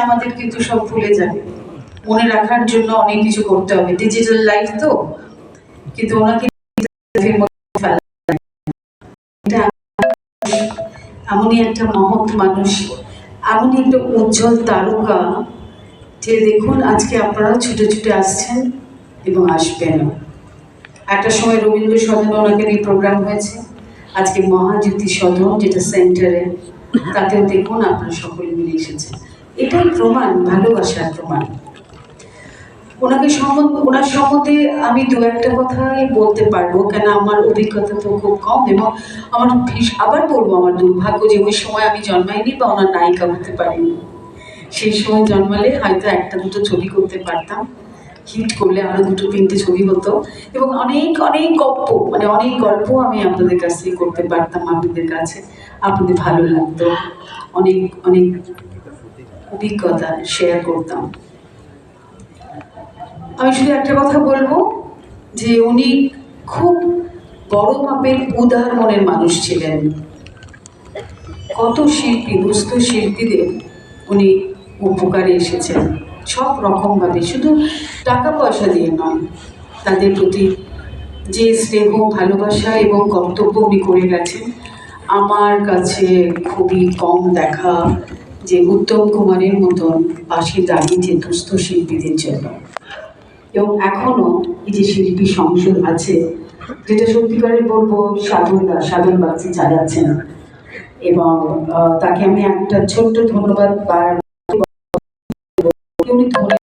আমাদের কিন্তু সব ভুলে যাবে। মনে রাখার জন্য অনেক কিছু করতে হবে, ডিজিটাল লাইফ তো। কিন্তু ওনাকে এমনই একটা মহৎ মানুষ, এমনই একটা উজ্জ্বল তারকা যে দেখুন আজকে আপনারা ছুটে ছুটে আসছেন এবং আসবেন। একটা সময় রবীন্দ্র সদনে ওনাকে নিয়ে প্রোগ্রাম হয়েছে, আজকে মহাজ্যোতি সদন যেটা সেন্টারে, তাতেও দেখুন আপনারা সকলে মিলে এসেছেন। এটাই প্রমাণ, ভালোবাসার প্রমাণ। ওনার সম্বন্ধে আমি দু একটা কথাই বলতে পারবো, কেন আমার অভিজ্ঞতা তো খুব কম। এবং আমার আবার বলবো, আমার দুর্ভাগ্য যে ওই সময় আমি জন্মাইনি বা ওনার নায়িকা হতে পারিনি। সেই সময় জন্মালে হয়তো একটা দুটো ছবি করতে পারতাম, হিট করলে আরো দুটো তিনটে ছবি হতো, এবং অনেক অনেক গল্প, মানে অনেক গল্প আমি আপনাদের কাছ থেকে করতে পারতাম, আপনাদের কাছে আপনাদের ভালো লাগতো, অনেক অনেক অভিজ্ঞতা শেয়ার করতাম। আমি শুধু একটা কথা বলবো যে উনি খুব বড় মাপের উদার মনের মানুষ ছিলেন। কত শিল্পী, দুস্থ শিল্পীদের উনি উপকারে এসেছেন সব রকম ভাবে, শুধু টাকা পয়সা দিয়ে নয়, তাদের প্রতি যে স্নেহ, ভালোবাসা এবং কর্তব্য উনি করে গেছেন, আমার কাছে খুবই কম দেখা যে উত্তম কুমারের মতন পাশে দাঁড়িয়েছে দুস্থ শিল্পীদের জন্য। এবং এখনো এই যে শিল্পী সংসদ আছে, যেটা সত্যিকারের বলবো সাধন বাগচি চালাচ্ছেন, এবং তাকে আমি একটা ছোট্ট ধন্যবাদ উনি ধরে